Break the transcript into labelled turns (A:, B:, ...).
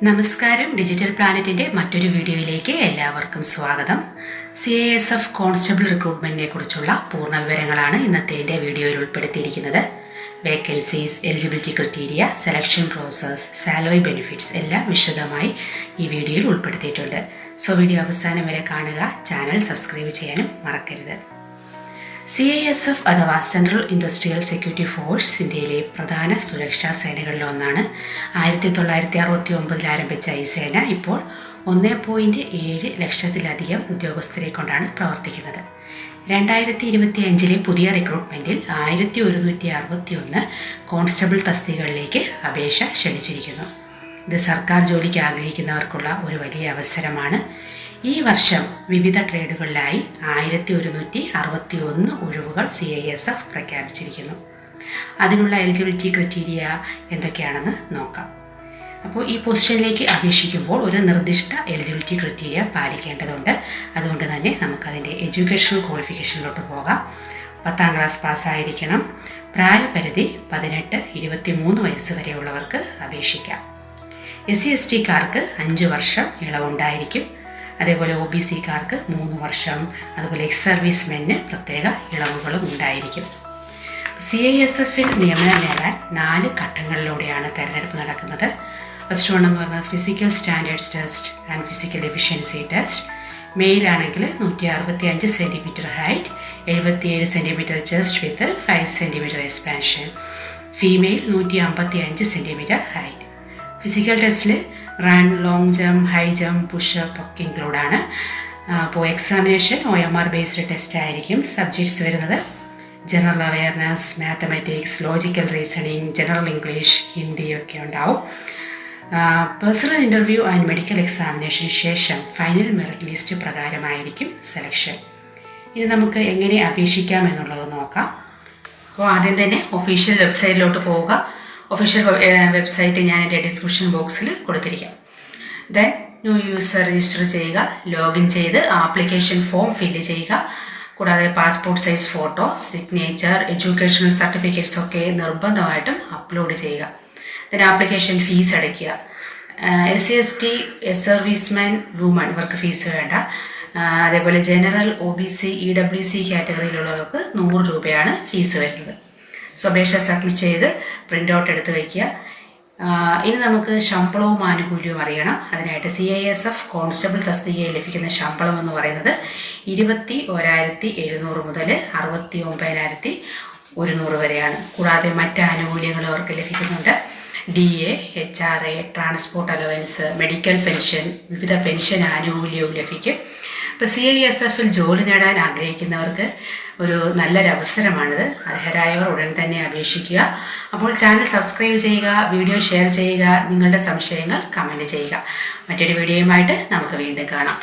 A: നമസ്കാരം. ഡിജിറ്റൽ പ്ലാനറ്റിൻ്റെ മറ്റൊരു വീഡിയോയിലേക്ക് എല്ലാവർക്കും സ്വാഗതം. CISF കോൺസ്റ്റബിൾ റിക്രൂട്ട്മെൻറ്റിനെ കുറിച്ചുള്ള പൂർണ്ണ വിവരങ്ങളാണ് ഇന്നത്തെ എൻ്റെ വീഡിയോയിൽ ഉൾപ്പെടുത്തിയിരിക്കുന്നത്. Vacancies, eligibility criteria, selection process, salary benefits എല്ലാം വിശദമായി ഈ വീഡിയോയിൽ ഉൾപ്പെടുത്തിയിട്ടുണ്ട്. സോ വീഡിയോ അവസാനം വരെ കാണുക. ചാനൽ സബ്സ്ക്രൈബ് ചെയ്യാനും മറക്കരുത്. CISF അഥവാ സെൻട്രൽ ഇൻഡസ്ട്രിയൽ സെക്യൂരിറ്റി ഫോഴ്സ് ഇന്ത്യയിലെ പ്രധാന സുരക്ഷാ സേനകളിലൊന്നാണ്. 1969 ആരംഭിച്ച ഈ സേന ഇപ്പോൾ 1.7 ലക്ഷത്തിലധികം ഉദ്യോഗസ്ഥരെ കൊണ്ടാണ് പ്രവർത്തിക്കുന്നത്. 2025 പുതിയ റിക്രൂട്ട്മെൻറ്റിൽ 1161 കോൺസ്റ്റബിൾ തസ്തികകളിലേക്ക് അപേക്ഷ ക്ഷണിച്ചിരിക്കുന്നു. ഇത് സർക്കാർ ജോലിക്ക് ആഗ്രഹിക്കുന്നവർക്കുള്ള ഒരു വലിയ അവസരമാണ്. ഈ വർഷം വിവിധ ട്രേഡുകളിലായി 1161 ഒഴിവുകൾ CISF പ്രഖ്യാപിച്ചിരിക്കുന്നു. അതിനുള്ള എലിജിബിലിറ്റി ക്രൈറ്റീരിയ എന്തൊക്കെയാണെന്ന് നോക്കാം. അപ്പോൾ ഈ പൊസിഷനിലേക്ക് അപേക്ഷിക്കുമ്പോൾ ഒരു നിർദ്ദിഷ്ട എലിജിബിലിറ്റി ക്രൈറ്റീരിയ പാലിക്കേണ്ടതുണ്ട്. അതുകൊണ്ട് തന്നെ നമുക്കതിൻ്റെ എഡ്യൂക്കേഷണൽ ക്വാളിഫിക്കേഷനിലോട്ട് പോകാം. 10ാം ക്ലാസ് പാസ്സായിരിക്കണം. പ്രായപരിധി 18-23 വയസ്സ് വരെയുള്ളവർക്ക് അപേക്ഷിക്കാം. SC/ST-കാർക്ക് 5 വർഷം ഇളവുണ്ടായിരിക്കും. അതേപോലെ OBC-കാർക്ക് 3 വർഷം, അതുപോലെ എക്സ് സർവീസ്മെന് പ്രത്യേക ഇളവുകളും ഉണ്ടായിരിക്കും. CISF-ൽ നിയമനം നേടാൻ 4 ഘട്ടങ്ങളിലൂടെയാണ് തിരഞ്ഞെടുപ്പ് നടക്കുന്നത്. ഫസ്റ്റ് വൺ എന്ന് പറയുന്നത് physical standards test and physical efficiency test. Male ആണെങ്കിൽ 165 centimetre height, 77 centimetre chest with 5 centimetre expansion. Female 155 centimetre height. Physical ടെസ്റ്റിൽ run, long jump, high jump, pushup ഒക്കെ ഇൻക്ലൂഡാണ്. അപ്പോൾ എക്സാമിനേഷൻ OMR ബേസ്ഡ് ടെസ്റ്റ് ആയിരിക്കും. Subjects വരുന്നത് general awareness, mathematics, logical reasoning, general English, Hindi ഒക്കെ ഉണ്ടാവും. Personal interview and medical എക്സാമിനേഷന് ശേഷം ഫൈനൽ മെറിറ്റ് ലിസ്റ്റ് പ്രകാരമായിരിക്കും സെലക്ഷൻ. ഇനി നമുക്ക് എങ്ങനെ അപേക്ഷിക്കാം എന്നുള്ളത് നോക്കാം. അപ്പോൾ ആദ്യം തന്നെ ഒഫീഷ്യൽ വെബ്സൈറ്റിലോട്ട് പോവുക. ഒഫീഷ്യൽ വെബ്സൈറ്റ് ഞാൻ എൻ്റെ ഡിസ്ക്രിപ്ഷൻ ബോക്സിൽ കൊടുത്തിരിക്കാം. ദെൻ ന്യൂ യൂസർ രജിസ്റ്റർ ചെയ്യുക. ലോഗിൻ ചെയ്ത് ആപ്ലിക്കേഷൻ ഫോം ഫില്ല് ചെയ്യുക. കൂടാതെ passport size photo, signature, educational certificates ഒക്കെ നിർബന്ധമായിട്ടും അപ്ലോഡ് ചെയ്യുക. ദെൻ ആപ്ലിക്കേഷൻ ഫീസ് അടയ്ക്കുക. SC/ST, സർവീസ്മാൻ, വുമൺ ഇവർക്ക് ഫീസ് വേണ്ട. അതേപോലെ ജനറൽ, OBC, EWC കാറ്റഗറിയിലുള്ളവർക്ക് 100 രൂപയാണ് ഫീസ് വരുന്നത്. സോ അപേക്ഷ സബ്മിറ്റ് ചെയ്ത് പ്രിൻ്റ് ഔട്ട് എടുത്ത് വയ്ക്കുക. ഇനി നമുക്ക് ശമ്പളവും ആനുകൂല്യവും അറിയണം. അതിനായിട്ട് CISF കോൺസ്റ്റബിൾ തസ്തികയിൽ ലഭിക്കുന്ന ശമ്പളം എന്ന് പറയുന്നത് 21,700 മുതൽ 69,100 വരെയാണ്. കൂടാതെ മറ്റ് ആനുകൂല്യങ്ങൾ അവർക്ക് ലഭിക്കുന്നുണ്ട്. DA, HRA, transport allowance, medical pension, വിവിധ പെൻഷൻ ആനുകൂല്യവും ലഭിക്കും. ഇപ്പോൾ CISF-ൽ ജോലി നേടാൻ ആഗ്രഹിക്കുന്നവർക്ക് ഒരു നല്ലൊരു അവസരമാണിത്. അർഹരായവർ ഉടൻ തന്നെ അപേക്ഷിക്കുക. അപ്പോൾ ചാനൽ സബ്സ്ക്രൈബ് ചെയ്യുക, വീഡിയോ ഷെയർ ചെയ്യുക, നിങ്ങളുടെ സംശയങ്ങൾ കമൻറ്റ് ചെയ്യുക. മറ്റൊരു വീഡിയോയുമായിട്ട് നമുക്ക് വീണ്ടും കാണാം.